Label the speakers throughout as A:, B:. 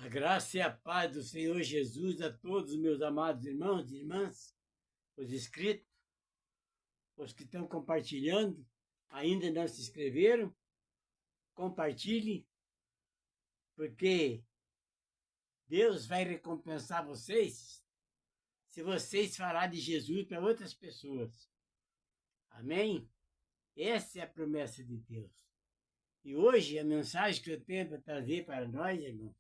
A: A graça e a paz do Senhor Jesus a todos os meus amados irmãos e irmãs, os inscritos, os que estão compartilhando, ainda não se inscreveram, compartilhem, porque Deus vai recompensar vocês se vocês falarem de Jesus para outras pessoas. Amém? Essa é a promessa de Deus. E hoje a mensagem que eu tenho para trazer para nós, irmãos,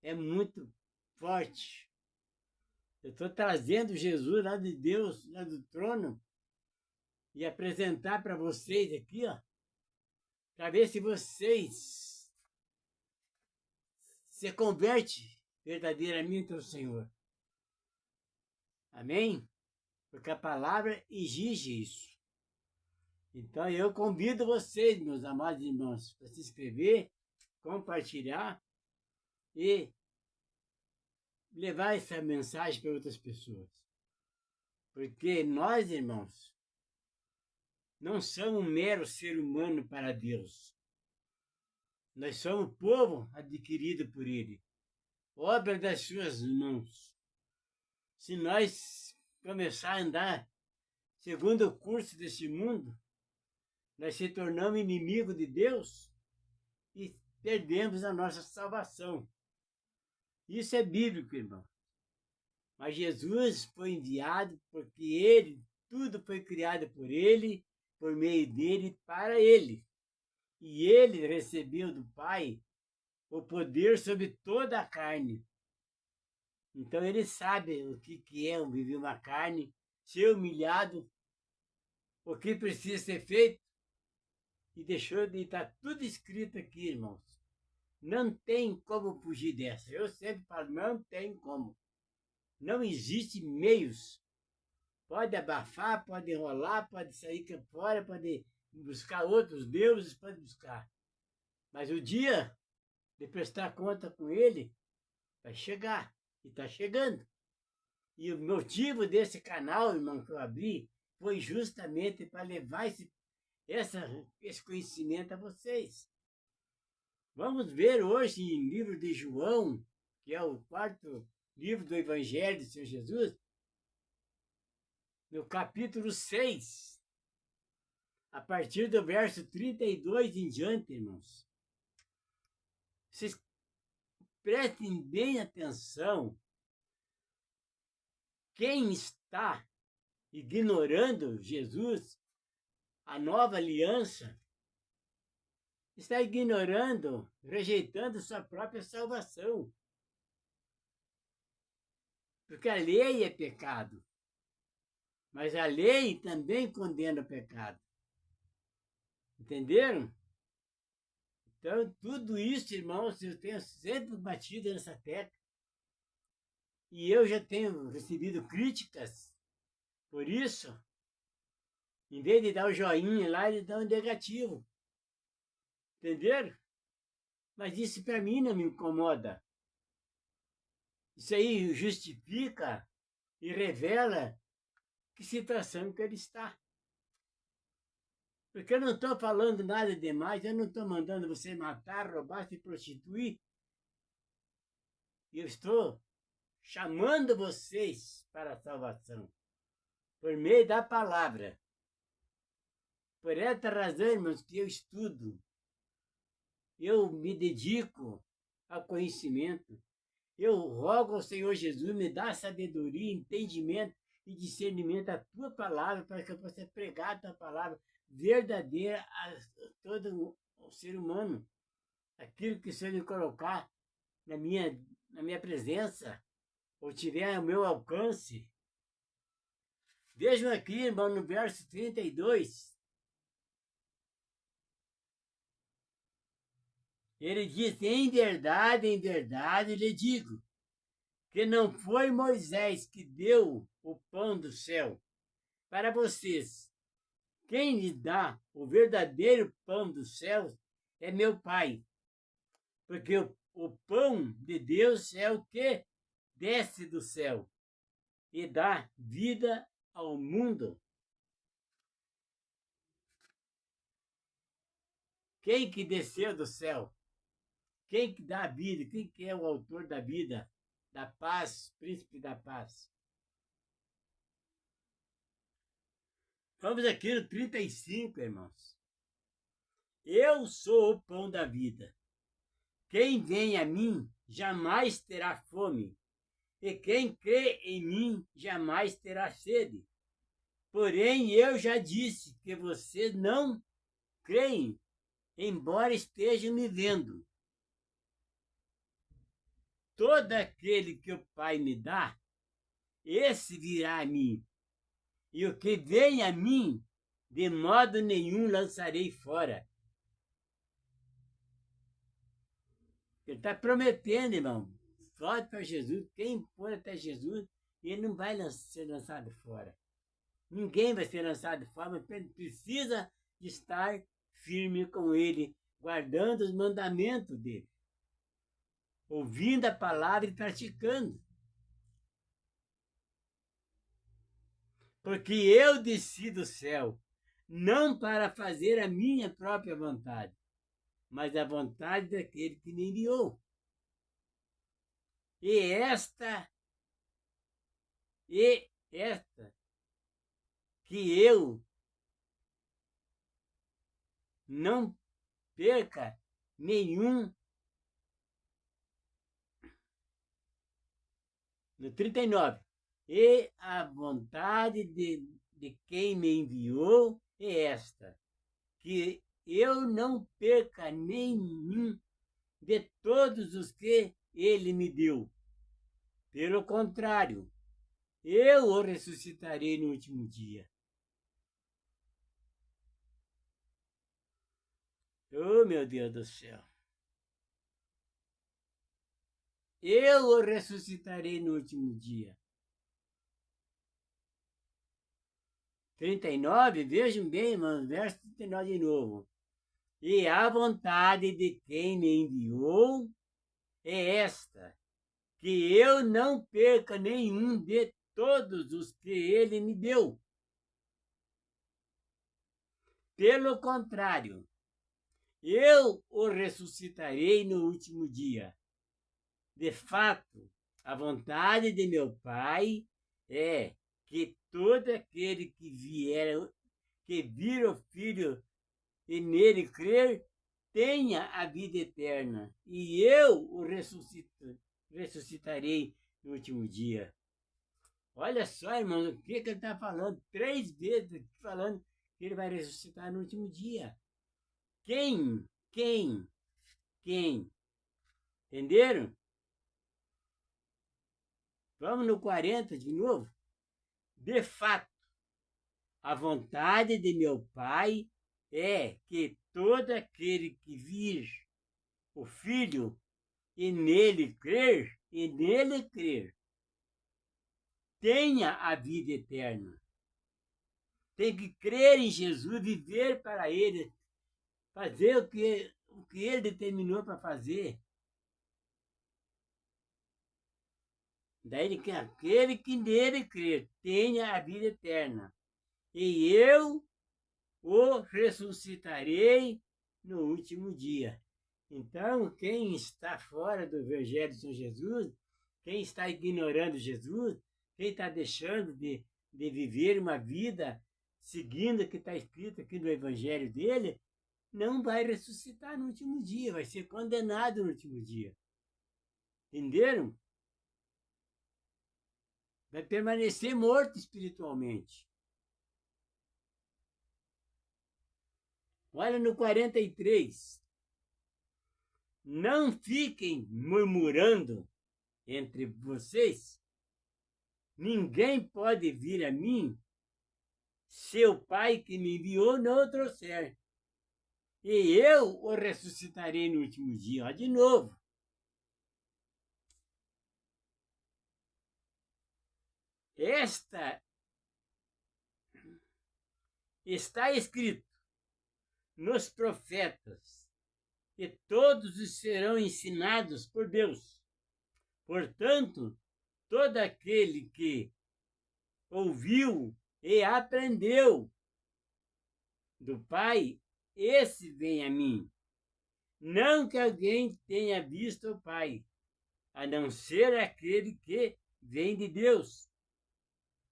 A: é muito forte. Eu estou trazendo Jesus lá de Deus, lá do trono, e apresentar para vocês aqui, ó, para ver se vocês se convertem verdadeiramente ao Senhor. Amém? Porque a palavra exige isso. Então eu convido vocês, meus amados irmãos, para se inscrever, compartilhar e levar essa mensagem para outras pessoas. Porque nós, irmãos, não somos um mero ser humano para Deus. Nós somos povo adquirido por Ele, obra das suas mãos. Se nós começar a andar segundo o curso desse mundo, nós se tornamos inimigos de Deus e perdemos a nossa salvação. Isso é bíblico, irmão. Mas Jesus foi enviado porque tudo foi criado por Ele, por meio dele, para Ele. E Ele recebeu do Pai o poder sobre toda a carne. Então Ele sabe o que é viver uma carne, ser humilhado, o que precisa ser feito, e deixou de estar tudo escrito aqui, irmãos. Não tem como fugir dessa. Eu sempre falo, não tem como. Não existe meios. Pode abafar, pode enrolar, pode sair fora, pode buscar outros deuses, pode buscar. Mas o dia de prestar conta com Ele vai chegar. E está chegando. E o motivo desse canal, irmão, que eu abri, foi justamente para levar esse conhecimento a vocês. Vamos ver hoje em livro de João, que é o quarto livro do Evangelho do Senhor Jesus, no capítulo 6, a partir do verso 32 em diante, irmãos. Vocês prestem bem atenção. Quem está ignorando Jesus, a nova aliança, está ignorando, rejeitando sua própria salvação. Porque a lei é pecado. Mas a lei também condena o pecado. Entenderam? Então, tudo isso, irmãos, eu tenho sempre batido nessa tecla. E eu já tenho recebido críticas por isso. Em vez de dar o joinha lá, eles dão um negativo. Entenderam? Mas isso para mim não me incomoda. Isso aí justifica e revela que situação que ele está. Porque eu não estou falando nada demais, eu não estou mandando você matar, roubar, se prostituir. Eu estou chamando vocês para a salvação, por meio da palavra. Por essa razão, irmãos, que eu estudo, eu me dedico ao conhecimento. Eu rogo ao Senhor Jesus, me dá sabedoria, entendimento e discernimento da tua palavra, para que eu possa pregar a tua palavra verdadeira a todo o ser humano. Aquilo que o Senhor me colocar na minha presença, ou tiver ao meu alcance. Vejam aqui, irmão, no verso 32. Ele diz, em verdade, lhe digo, que não foi Moisés que deu o pão do céu para vocês. Quem lhe dá o verdadeiro pão do céu é meu Pai. Porque o pão de Deus é o que desce do céu e dá vida ao mundo. Quem que desceu do céu? Quem que dá a vida? Quem que é o autor da vida? Da paz, príncipe da paz. Vamos aqui no 35, irmãos. Eu sou o pão da vida. Quem vem a mim jamais terá fome, e quem crê em mim jamais terá sede. Porém, eu já disse que vocês não creem, embora estejam me vendo. Todo aquele que o Pai me dá, esse virá a mim. E o que vem a mim, de modo nenhum lançarei fora. Ele está prometendo, irmão. Volte para Jesus. Quem for até Jesus, ele não vai ser lançado fora. Ninguém vai ser lançado fora, mas precisa de estar firme com ele, guardando os mandamentos dele, ouvindo a palavra e praticando. Porque eu desci do céu, não para fazer a minha própria vontade, mas a vontade daquele que me enviou. E esta que eu não perca nenhum. No 39. E a vontade de quem me enviou é esta, que eu não perca nenhum de todos os que ele me deu. Pelo contrário, eu o ressuscitarei no último dia. Oh, meu Deus do céu. Eu o ressuscitarei no último dia. 39, vejam bem, irmãos, verso 39 de novo. E a vontade de quem me enviou é esta, que eu não perca nenhum de todos os que ele me deu. Pelo contrário, eu o ressuscitarei no último dia. De fato, a vontade de meu Pai é que todo aquele que vir o Filho e nele crer, tenha a vida eterna, e eu o ressuscitarei no último dia. Olha só, irmãos, o que ele está falando? 3 vezes falando que ele vai ressuscitar no último dia. Quem? Entenderam? Vamos no 40 de novo? De fato, a vontade de meu Pai é que todo aquele que vir o Filho e nele crer, tenha a vida eterna. Tem que crer em Jesus, viver para ele, fazer o que ele determinou para fazer. Daí que aquele que nele crer tenha a vida eterna. E eu o ressuscitarei no último dia. Então, quem está fora do Evangelho de São Jesus, quem está ignorando Jesus, quem está deixando de viver uma vida seguindo o que está escrito aqui no Evangelho dele, não vai ressuscitar no último dia, vai ser condenado no último dia. Entenderam? Vai permanecer morto espiritualmente. Olha no 43. Não fiquem murmurando entre vocês. Ninguém pode vir a mim se o Pai que me enviou não o trouxer. E eu o ressuscitarei no último dia. Ó, de novo. Esta está escrito nos profetas, e todos serão ensinados por Deus. Portanto, todo aquele que ouviu e aprendeu do Pai, esse vem a mim. Não que alguém tenha visto o Pai, a não ser aquele que vem de Deus.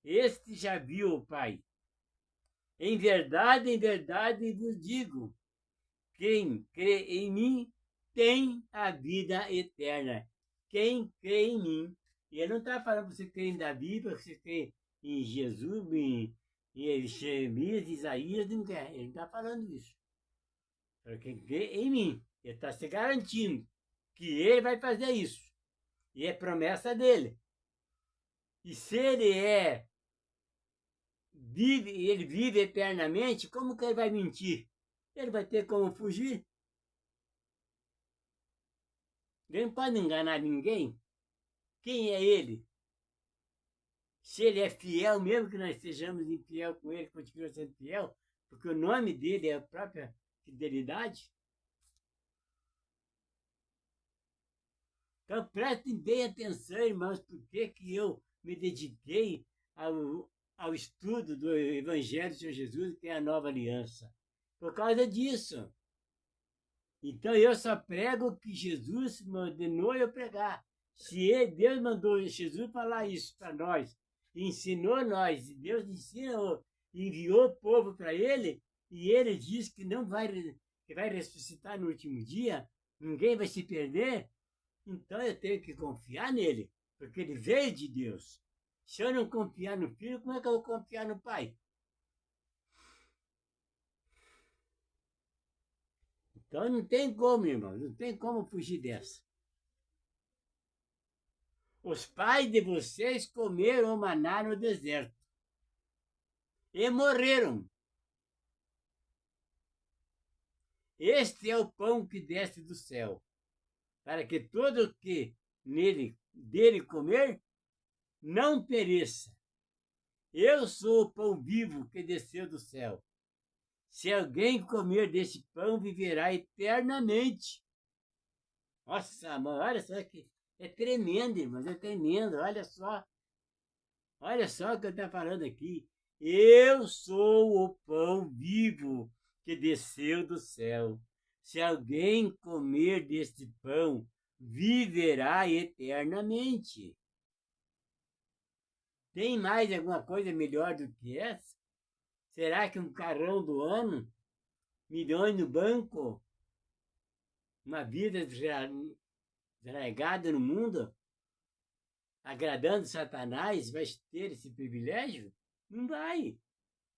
A: Este já viu o Pai. Em verdade vos digo, quem crê em mim tem a vida eterna. Quem crê em mim. E ele não está falando para você crer em Davi, para você crer em Jesus, em Jeremias, Isaías, não quer. Ele não está falando isso. Para quem crê em mim. Ele está se garantindo que ele vai fazer isso. E é promessa dele. E se ele vive eternamente, como que ele vai mentir? Ele vai ter como fugir? Ele não pode enganar ninguém. Quem é ele? Se ele é fiel, mesmo que nós sejamos infiel com ele, continua sendo fiel, porque o nome dele é a própria fidelidade. Então prestem bem atenção, irmãos, por que eu me dediquei ao estudo do Evangelho do Senhor Jesus, que é a nova aliança. Por causa disso. Então eu só prego o que Jesus me ordenou eu pregar. Se Deus mandou Jesus falar isso para nós, ensinou nós, e Deus enviou o povo para ele, e ele diz que que vai ressuscitar no último dia, ninguém vai se perder, então eu tenho que confiar nele, porque ele veio de Deus. Se eu não confiar no Filho, como é que eu vou confiar no Pai? Então não tem como, irmão, não tem como fugir dessa. Os pais de vocês comeram o maná no deserto e morreram. Este é o pão que desce do céu, para que todo que dele comer não pereça. Eu sou o pão vivo que desceu do céu. Se alguém comer desse pão, viverá eternamente. Nossa, mano, olha só que é tremendo, irmãos, é tremendo. Olha só o que eu estou falando aqui. Eu sou o pão vivo que desceu do céu. Se alguém comer deste pão, viverá eternamente. Tem mais alguma coisa melhor do que essa? Será que um carrão do ano, milhões no banco, uma vida desregada no mundo, agradando Satanás, vai ter esse privilégio? Não vai.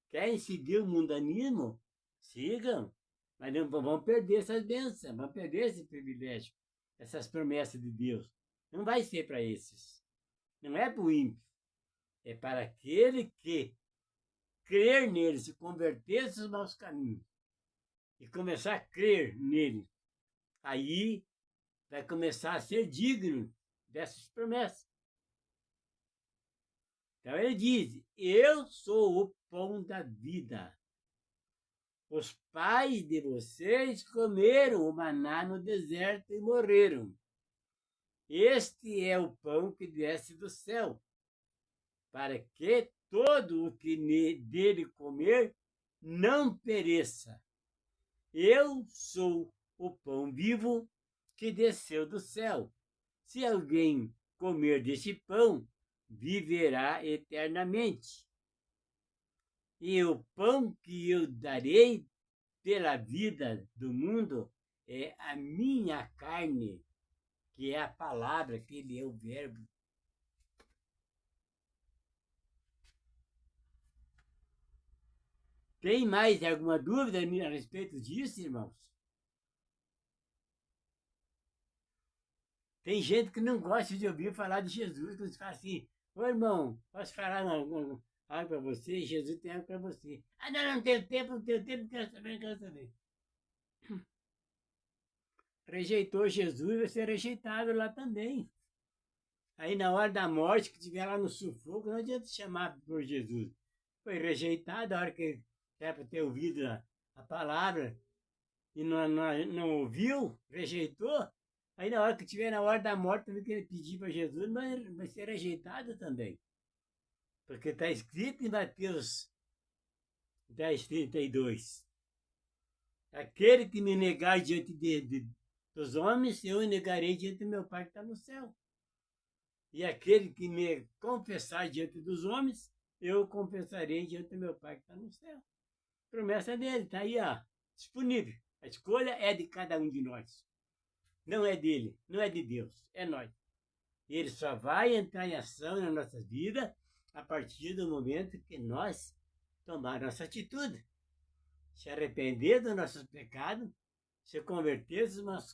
A: Querem seguir o mundanismo? Sigam. Mas não vão perder essas bênçãos, vão perder esse privilégio, essas promessas de Deus. Não vai ser para esses. Não é para o ímpio. É para aquele que crer nele, se converter dos maus caminhos e começar a crer nele. Aí vai começar a ser digno dessas promessas. Então ele diz: eu sou o pão da vida. Os pais de vocês comeram o maná no deserto e morreram. Este é o pão que desce do céu, para que todo o que dele comer não pereça. Eu sou o pão vivo que desceu do céu. Se alguém comer deste pão, viverá eternamente. E o pão que eu darei pela vida do mundo é a minha carne, que é a palavra, que ele é o verbo. Tem mais alguma dúvida a respeito disso, irmãos? Tem gente que não gosta de ouvir falar de Jesus, que fala assim: ô irmão, posso falar algo para você? Jesus tem algo para você. Ah, não tenho tempo, não quero saber, não quero saber. Rejeitou Jesus, vai ser rejeitado lá também. Aí na hora da morte, que estiver lá no sufoco, não adianta chamar por Jesus. Foi rejeitado a hora que era para ter ouvido a palavra e não ouviu, rejeitou. Aí na hora que estiver na hora da morte, também que ele pedir para Jesus, mas vai ser rejeitado também. Porque está escrito em Mateus 10:32. Aquele que me negar diante dos homens, eu o negarei diante do meu Pai que está no céu. E aquele que me confessar diante dos homens, eu o confessarei diante do meu Pai que está no céu. Promessa dele, está aí, ó, disponível. A escolha é de cada um de nós. Não é dele, não é de Deus, é nós. E ele só vai entrar em ação na nossa vida a partir do momento que nós tomar nossa atitude. Se arrepender dos nossos pecados, se converter dos nossos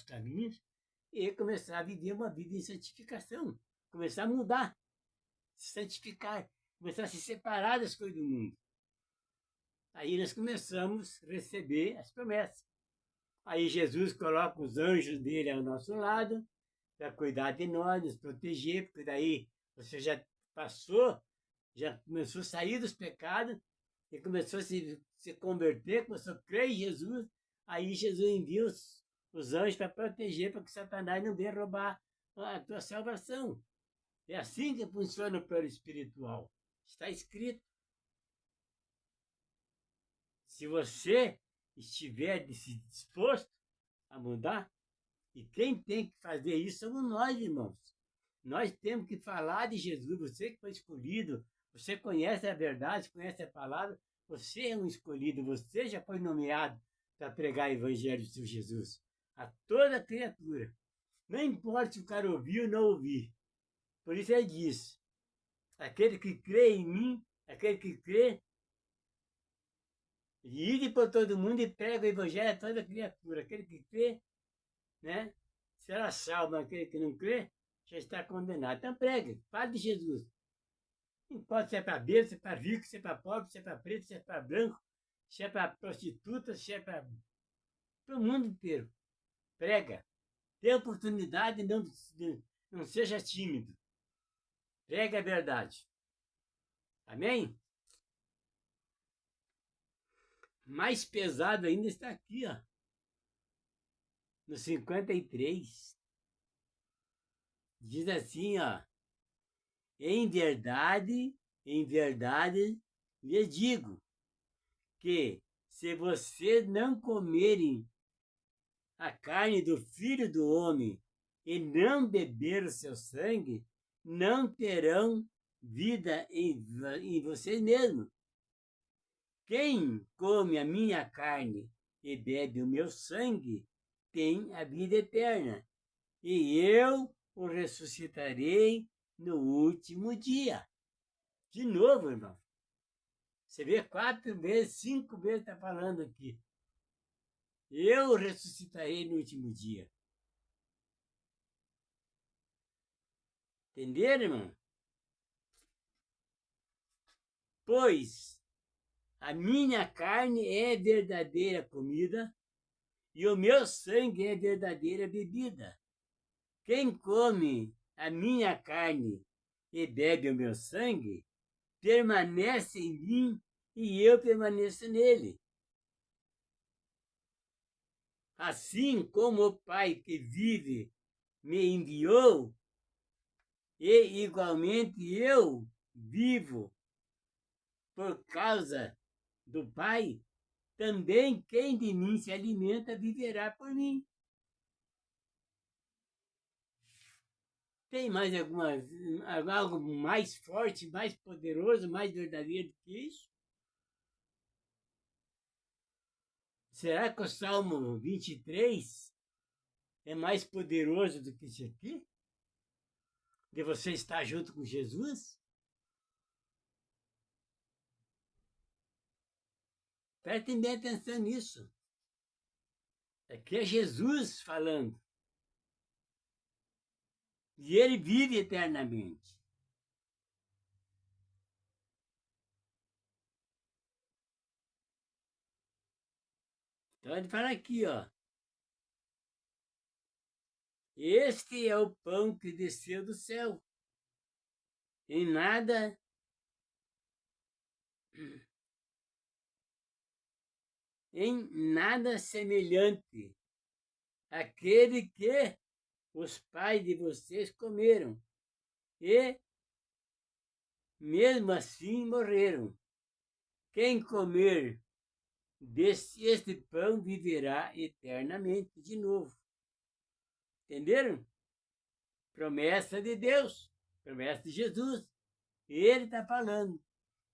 A: caminhos e começar a viver uma vida em santificação. Começar a mudar, se santificar, começar a se separar das coisas do mundo. Aí nós começamos a receber as promessas. Aí Jesus coloca os anjos dele ao nosso lado, para cuidar de nós, nos proteger, porque daí você já passou, já começou a sair dos pecados, e começou a se converter, começou a crer em Jesus, aí Jesus envia os anjos para proteger, para que Satanás não venha roubar a tua salvação. É assim que funciona o plano espiritual. Está escrito. Se você estiver disposto a mudar, e quem tem que fazer isso somos nós, irmãos. Nós temos que falar de Jesus. Você que foi escolhido, você conhece a verdade, conhece a palavra, você é um escolhido, você já foi nomeado para pregar o evangelho do Senhor Jesus a toda criatura. Não importa se o cara ouviu ou não ouvir. Por isso ele diz, aquele que crê em mim, aquele que crê, ide por todo mundo e prega o evangelho a toda criatura. Aquele que crê, né, será salvo, aquele que não crê, já está condenado. Então pregue, fale de Jesus. Não importa se é para bêbado, se é para rico, se é para pobre, se é para preto, se é para branco, se é para prostituta, se é para o mundo inteiro. Prega. Dê oportunidade e não seja tímido. Prega a verdade. Amém? Mais pesado ainda está aqui, ó. No 53. Diz assim, ó. Em verdade, lhe digo que se vocês não comerem a carne do Filho do Homem e não beber o seu sangue, não terão vida em vocês mesmos. Quem come a minha carne e bebe o meu sangue tem a vida eterna, e eu o ressuscitarei no último dia. De novo, irmão. Você vê 4 vezes, 5 vezes está falando aqui. Eu ressuscitarei no último dia. Entenderam, irmão? Pois a minha carne é verdadeira comida e o meu sangue é verdadeira bebida. Quem come a minha carne e bebe o meu sangue, permanece em mim e eu permaneço nele. Assim como o Pai que vive me enviou, e igualmente eu vivo por causa do Pai, também quem de mim se alimenta viverá por mim. Tem mais algo mais forte, mais poderoso, mais verdadeiro do que isso? Será que o Salmo 23 é mais poderoso do que isso aqui? De você estar junto com Jesus? Prestem bem atenção nisso. Aqui é Jesus falando. E ele vive eternamente. Então ele fala aqui, ó. Este é o pão que desceu do céu. Em nada semelhante àquele que os pais de vocês comeram e mesmo assim morreram. Quem comer este pão viverá eternamente de novo. Entenderam? Promessa de Deus, promessa de Jesus. Ele está falando.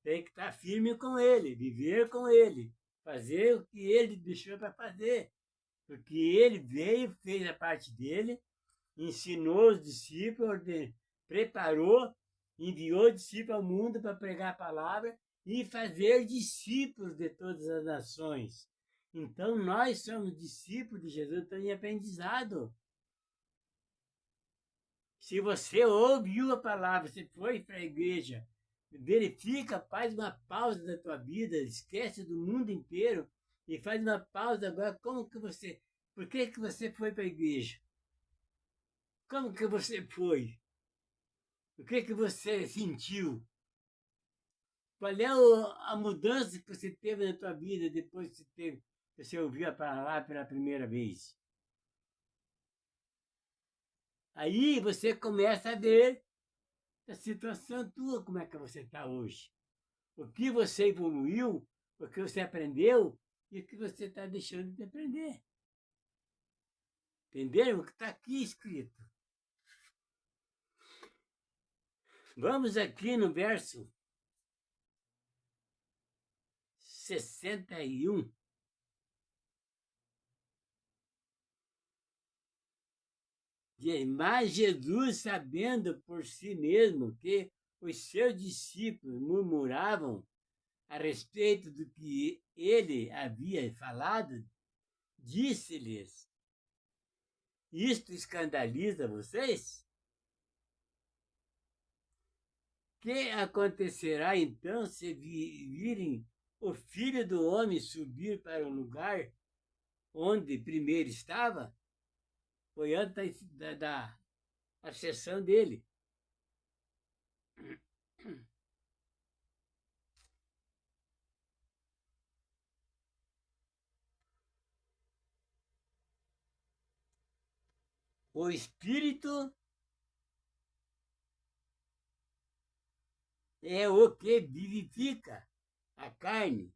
A: Tem que estar firme com ele, viver com ele, fazer o que ele deixou para fazer. Porque ele veio, fez a parte dele, ensinou os discípulos, preparou, enviou discípulos ao mundo para pregar a palavra e fazer discípulos de todas as nações. Então, nós somos discípulos de Jesus, estamos em aprendizado. Se você ouviu a palavra, você foi para a igreja, verifica, faz uma pausa da tua vida, esquece do mundo inteiro e faz uma pausa agora. Por que você foi para a igreja? Como que você foi? O que você sentiu? Qual é a mudança que você teve na tua vida depois que você ouviu a palavra pela primeira vez? Aí você começa a ver a situação tua, como é que você está hoje. O que você evoluiu, o que você aprendeu e o que você está deixando de aprender. Entenderam? O que está aqui escrito. Vamos aqui no verso 61. Mas Jesus, sabendo por si mesmo que os seus discípulos murmuravam a respeito do que ele havia falado, disse-lhes: isto escandaliza vocês? Que acontecerá então se virem o Filho do Homem subir para o lugar onde primeiro estava? Foi antes da ascensão dele. O Espírito é o que vivifica a carne.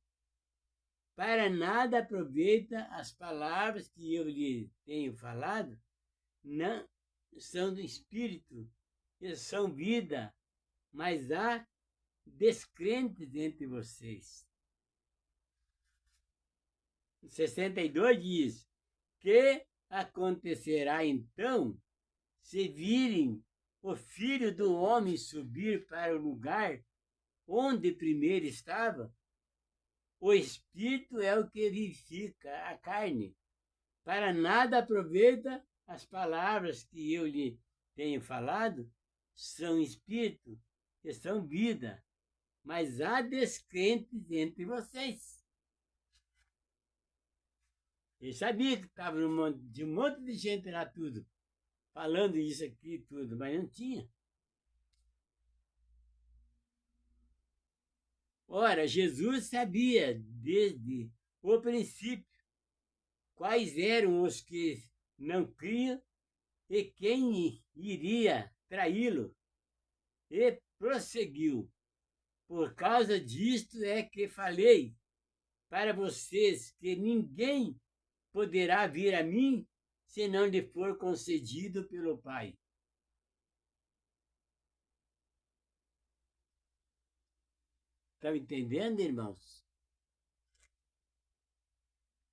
A: Para nada aproveita as palavras que eu lhe tenho falado, não são do Espírito, eles são vida, mas há descrentes entre vocês. 62 diz: que acontecerá então se virem o Filho do Homem subir para o lugar onde primeiro estava? O Espírito é o que vivifica a carne. Para nada aproveita as palavras que eu lhe tenho falado, são Espírito e são vida, mas há descrentes entre vocês. Ele sabia que estava de um monte de gente lá tudo, falando isso aqui e tudo, mas não tinha. Ora, Jesus sabia desde o princípio quais eram os que não criam e quem iria traí-lo. E prosseguiu: por causa disto é que falei para vocês que ninguém poderá vir a mim se não lhe for concedido pelo Pai. Estão entendendo, irmãos?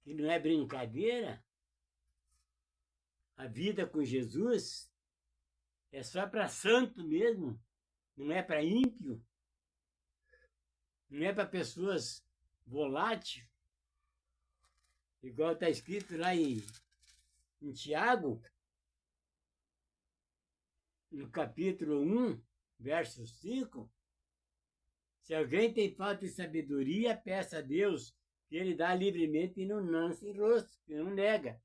A: Que não é brincadeira? A vida com Jesus é só para santo mesmo, não é para ímpio, não é para pessoas voláteis, igual está escrito lá em Tiago, no capítulo 1, verso 5. Se alguém tem falta de sabedoria, peça a Deus, que ele dá livremente e não lança em rosto, que não nega.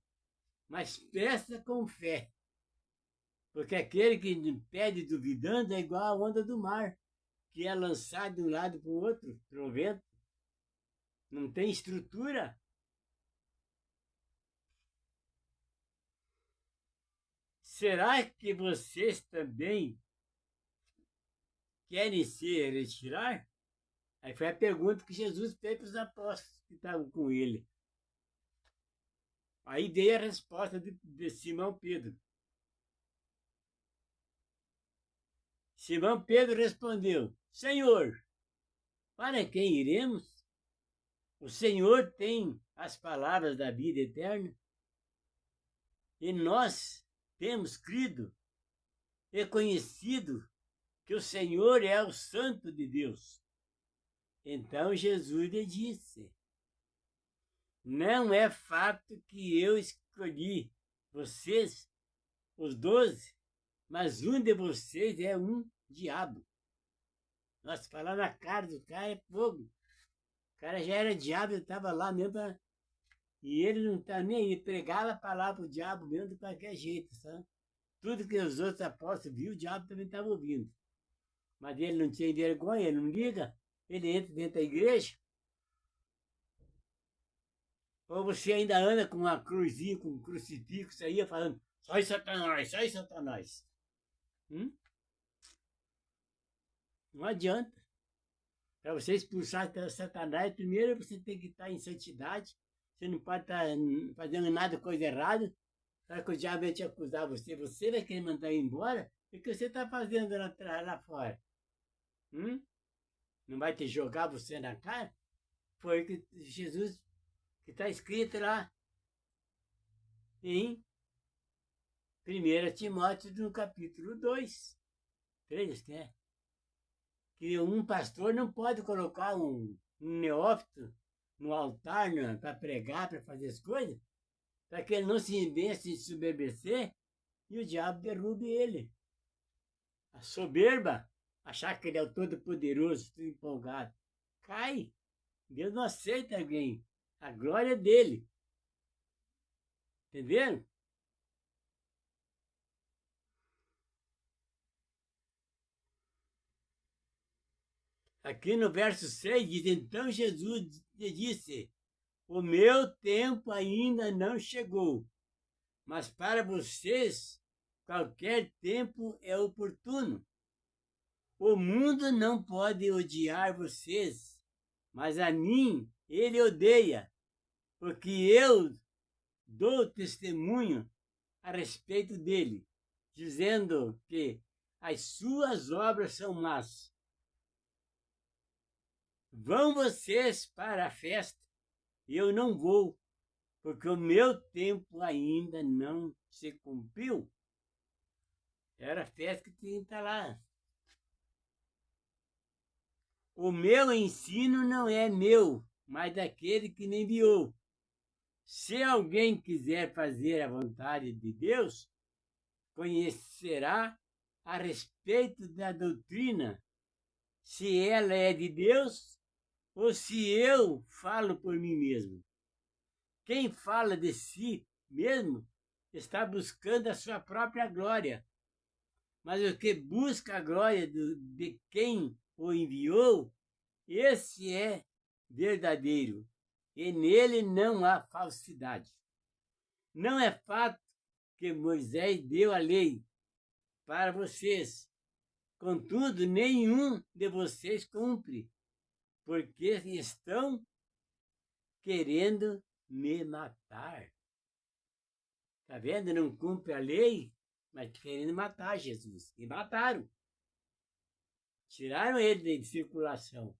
A: Mas peça com fé. Porque aquele que pede duvidando é igual a onda do mar, que é lançado de um lado para o outro, pelo vento. Não tem estrutura. Será que vocês também querem se retirar? Aí foi a pergunta que Jesus fez para os apóstolos que estavam com ele. Aí veio a resposta de Simão Pedro. Simão Pedro respondeu: Senhor, para quem iremos? O Senhor tem as palavras da vida eterna. E nós temos crido e conhecido que o Senhor é o Santo de Deus. Então Jesus lhe disse: não é fato que eu escolhi vocês, os 12, mas um de vocês é um diabo. Nossa, falar na cara do cara é fogo. O cara já era diabo, ele estava lá mesmo e ele não está nem aí, pregava a palavra para o diabo mesmo de qualquer jeito, sabe? Tudo que os outros apóstolos viram, o diabo também estava ouvindo. Mas ele não tinha vergonha, ele não liga, ele entra dentro da igreja. Ou você ainda anda com uma cruzinha, com um crucifixo aí, falando, sai Satanás, sai Satanás. Não adianta. Para você expulsar Satanás, primeiro você tem que estar em santidade. Você não pode estar fazendo nada, coisa errada. Para que o diabo vai te acusar você, você vai querer mandar ir embora. O que você está fazendo lá fora? Não vai te jogar você na cara? Foi o que Jesus, que está escrito lá em 1 Timóteo, no capítulo 2. 3, né? Que um pastor não pode colocar um neófito no altar para pregar, para fazer as coisas, para que ele não se venha se soberbecer e o diabo derrube ele. A soberba, achar que ele é o todo-poderoso, tudo empolgado, cai. Deus não aceita alguém. A glória é dele. Entenderam? Aqui no verso 6 diz, então Jesus lhe disse, o meu tempo ainda não chegou, mas para vocês qualquer tempo é oportuno. O mundo não pode odiar vocês, mas a mim ele odeia, porque eu dou testemunho a respeito dele, dizendo que as suas obras são más. Vão vocês para a festa, e eu não vou, porque o meu tempo ainda não se cumpriu. Era a festa que tinha que estar lá. O meu ensino não é meu, mas daquele que me enviou. Se alguém quiser fazer a vontade de Deus, conhecerá a respeito da doutrina, se ela é de Deus ou se eu falo por mim mesmo. Quem fala de si mesmo está buscando a sua própria glória. Mas o que busca a glória de quem o enviou, esse é verdadeiro, e nele não há falsidade. Não é fato que Moisés deu a lei para vocês, contudo, nenhum de vocês cumpre, porque estão querendo me matar. Está vendo? Não cumpre a lei, mas querendo matar Jesus. E mataram. Tiraram ele de circulação.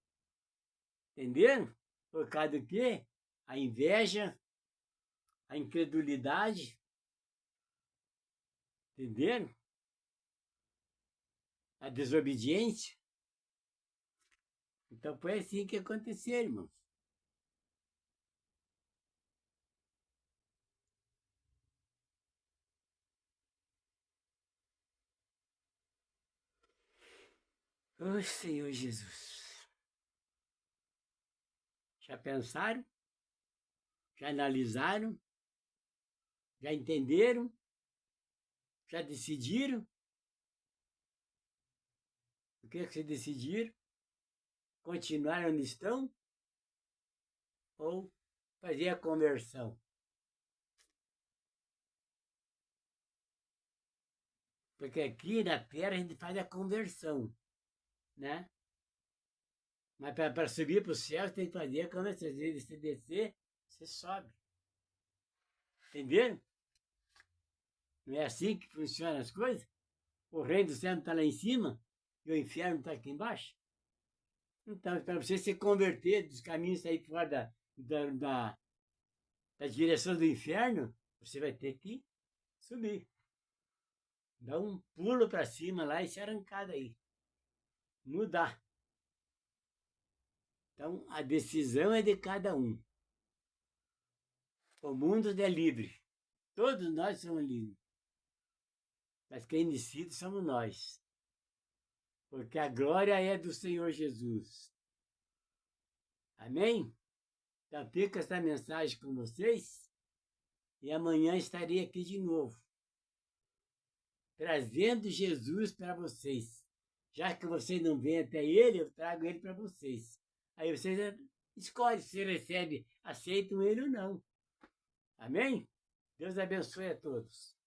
A: Entenderam? Por causa do quê? A inveja, a incredulidade. Entenderam? A desobediência. Então foi assim que aconteceu, irmãos. Ô Senhor Jesus. Já pensaram? Já analisaram? Já entenderam? Já decidiram? O que você decidiram? Continuar onde estão? Ou fazer a conversão? Porque aqui na Terra a gente faz a conversão, né? Mas para subir para o céu, você tem que fazer como às vezes você descer, você sobe. Entenderam? Não é assim que funcionam as coisas? O reino do céu está lá em cima e o inferno está aqui embaixo. Então, para você se converter dos caminhos, sair fora da direção do inferno, você vai ter que subir. Dar um pulo para cima lá e se arrancar daí. Mudar. Então, a decisão é de cada um. O mundo é livre. Todos nós somos livres. Mas quem decide somos nós. Porque a glória é do Senhor Jesus. Amém? Então, fica essa mensagem com vocês. E amanhã estarei aqui de novo. Trazendo Jesus para vocês. Já que vocês não vêm até ele, eu trago ele para vocês. Aí vocês escolhem se recebem, aceitam ele ou não. Amém? Deus abençoe a todos.